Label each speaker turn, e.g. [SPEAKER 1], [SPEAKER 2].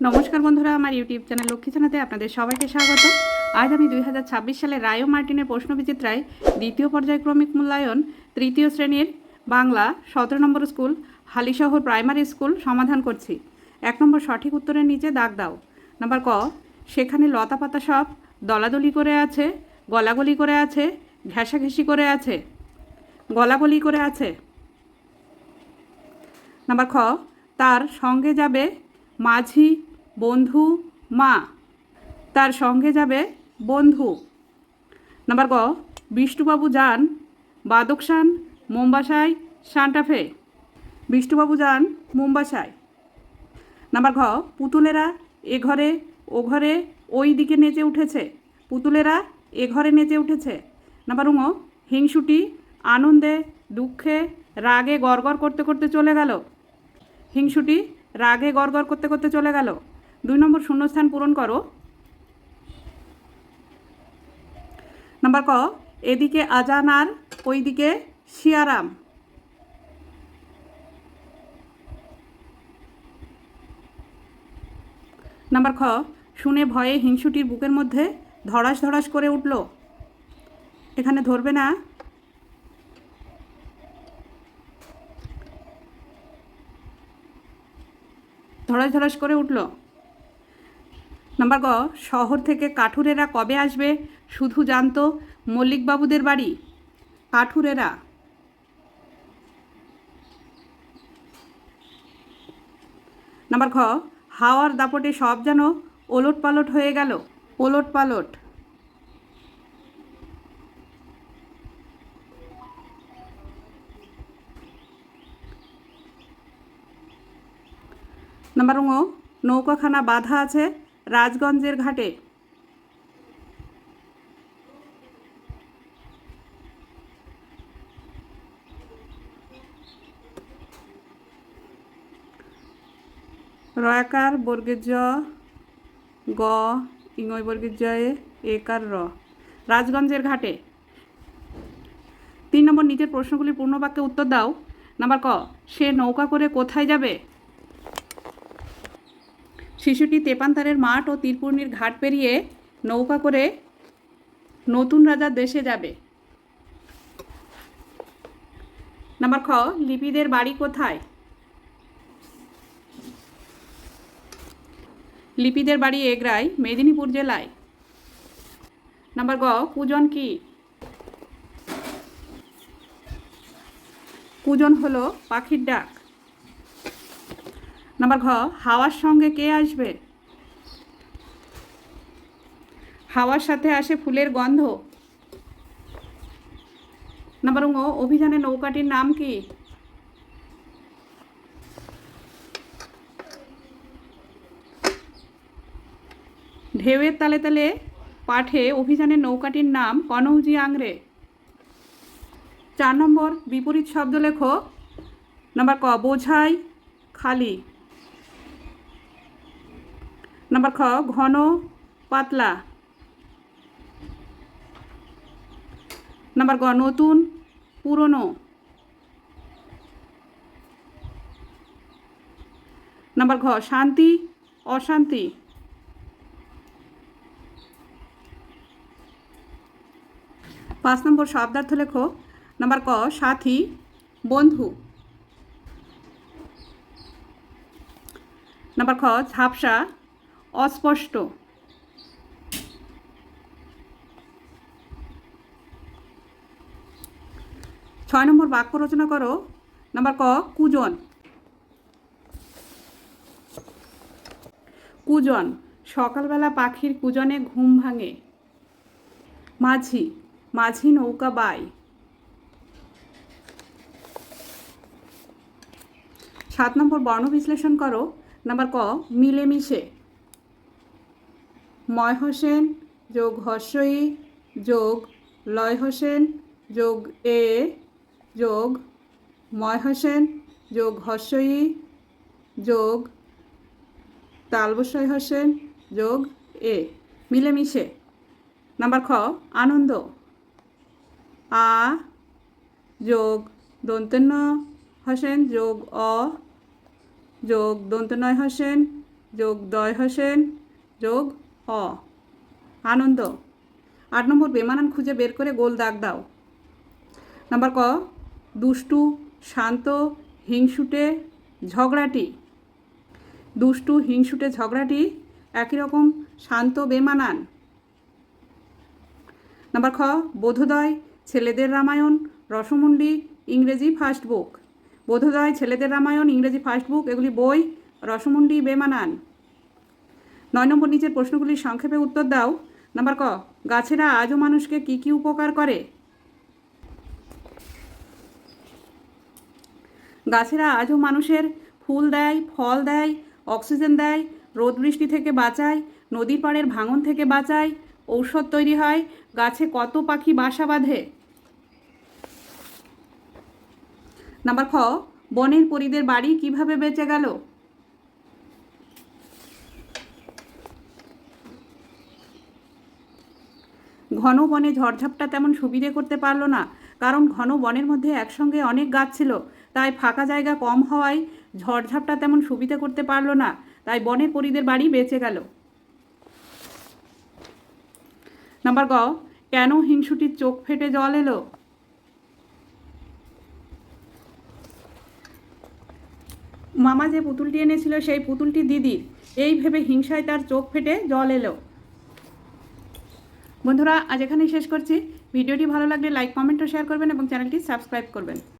[SPEAKER 1] নমস্কার বন্ধুরা, আমার ইউটিউব চ্যানেল লক্ষ্মী জানাতে আপনাদের সবাইকে স্বাগত। আজ আমি 2026 সালে রায় ও মার্টিনের প্রশ্নবিচিত্রায় দ্বিতীয় পর্যায়ক্রমিক মূল্যায়ন তৃতীয় শ্রেণীর বাংলা 17 নম্বর স্কুল হালিশহর প্রাইমারি স্কুল সমাধান করছি। 1 নম্বর সঠিক উত্তরের নিচে দাগ দাও। নাম্বার ক, সেখানে লতা পাতা সব দলাদলি করে আছে, গলাগলি করে আছে, ঘেঁষাঘেঁষি করে আছে। গলাগলি করে আছে। নাম্বার খ, তার সঙ্গে যাবে মাঝি, বন্ধু, মা। তার সঙ্গে যাবে বন্ধু। নাম্বার গ, বিষ্টুবাবু যান বাদকশান, মোম্বাসায়, সান্টাফে। বিষ্টুবাবু যান মোম্বাসায়। নাম্বার ঘ, পুতুলেরা এ ঘরে ও ঘরে ওই দিকে নেচে উঠেছে। পুতুলেরা এ ঘরে নেচে উঠেছে। নাম্বার ঙ, হিংসুটি আনন্দে দুঃখে রাগে গড়গড় করতে করতে চলে গেল। হিংসুটি রাগে গড়গড় করতে করতে চলে গেল। 2 নম্বর শূন্যস্থান পূরণ করো। নাম্বার ক, এদিকে আজান আর ওইদিকে শিয়ারাম। নাম্বার খ, শুনে ভয়ে হিংসুটির বুকের মধ্যে ধড়াস ধড়াস করে উঠল। এখানে ধরবে না। ধড়াস ধড়াস করে উঠল। নাম্বার গ, শহর থেকে কাঠুরেরা কবে আসবে শুধু জানতো মল্লিকবাবুদের বাড়ি। কাঠুরেরা। নাম্বার খ, হাওয়ার দাপটে সব যেন ওলট পালট হয়ে গেল। ওলট পালট। নাম্বার ঙ, নৌকাখানা বাঁধা আছে রাজগঞ্জের ঘাটে। রয়াকার বর্গের জ, গ ইংয় বর্গের জয়ে একার র। রাজগঞ্জের ঘাটে। 3 নম্বর নিচের প্রশ্নগুলির পূর্ণ বাক্যে উত্তর দাও। নাম্বার ক, সে নৌকা করে কোথায় যাবে। শিশুটি তেপান্তারের মাঠ ও তীরপূর্ণির ঘাট পেরিয়ে নৌকা করে নতুন রাজার দেশে যাবে। নাম্বার খ, লিপিদের বাড়ি কোথায়। লিপিদের বাড়ি এগরায়, মেদিনীপুর জেলায়। নাম্বার গ, কুজন কি। কুজন হলো পাখির ডাক। নাম্বার ঘ, হাওয়ার সঙ্গে কে আসবে। হাওয়ার সাথে আসে ফুলের গন্ধ। নাম্বার ঙ, অভিযানে নৌকাটির নাম কি। ঢেউয়ের তালে তালে পাঠে অভিযানের নৌকাটির নাম কনৌজি আংরে। 4 নম্বর বিপরীত শব্দ লেখো। নাম্বার ক, বোঝাই খালি। নাম্বার খ, ঘন পাতলা। নাম্বার গ, নতুন পুরনো। নাম্বার ঘ, শান্তি অশান্তি। পাঁচ নম্বর শব্দার্থ লেখো। নাম্বার ক, সাথী বন্ধু। নাম্বার খ, ঝাপসা অস্পষ্ট। ছয় নম্বর বাক্য রচনা করো। নাম্বার ক, কুজন। কুজন, সকালবেলা পাখির কুজনে ঘুম ভাঙে। মাঝি, মাঝি নৌকা বায়। 7 নম্বর বর্ণ বিশ্লেষণ করো। নাম্বার ক, মিলেমিশে। ময় হোসেন যোগ হস্যই যোগ লয় হোসেন যোগ এ যোগ ময় হোসেন যোগ হস্যই যোগ তালবস্যই হোসেন যোগ এ, মিলেমিশে। নাম্বার খ, আনন্দ। আ যোগ দন্তেন্য হোসেন যোগ অ যোগ দন্তনয় হোসেন যোগ দয় হোসেন যোগ অ আনন্দ। 8 নম্বর বেমানান খুঁজে বের করে গোল দাগ দাও। নাম্বার ক দুষ্টু, শান্ত, হিংসুটে, ঝগড়াটি। দুষ্টু, হিংসুটে, ঝগড়াটি একই রকম, শান্ত বেমানান। নাম্বার খ বোধোদয়, ছেলেদের রামায়ণ, রসমুন্ডি, ইংরেজি ফার্স্ট বুক। বোধোদয়, ছেলেদের রামায়ণ, ইংরেজি ফার্স্ট বুক এগুলি বই, রসমুন্ডি বেমানান। 9 নম্বর নিচের প্রশ্নগুলির সংক্ষেপে উত্তর দাও। নাম্বার ক গাছেরা আজও মানুষকে কি কি উপকার করে? গাছেরা আজও মানুষের ফুল দেয়, ফল দেয়, অক্সিজেন দেয়, রোদ বৃষ্টি থেকে বাঁচায়, নদীর পাড়ের ভাঙন থেকে বাঁচায়, ঔষধ তৈরি হয়। গাছে কত পাখি বাসা বাঁধে? নাম্বার খ বনের পরীদের বাড়ি কিভাবে বেঁচে গেল? ঘন বনে ঝড়ঝাপটা তেমন সুবিধে করতে পারলো না, কারণ ঘন বনের মধ্যে একসঙ্গে অনেক গাছ ছিল, তাই ফাঁকা জায়গা কম হওয়ায় ঝড়ঝাপটা তেমন সুবিধে করতে পারলো না, তাই বনের পরীদের বাড়ি বেঁচে গেল। নাম্বার গ কেন হিংসুটির চোখ ফেটে জল এলো? মামা যে পুতুলটি এনেছিল সেই পুতুলটি দিদির, এই ভেবে হিংসায় তার চোখ ফেটে জল এলো। বন্ধুরা আজ এখানেই শেষ করছি। ভিডিওটি ভালো লাগলে লাইক, কমেন্ট ও শেয়ার করবেন এবং চ্যানেলটি সাবস্ক্রাইব করবেন।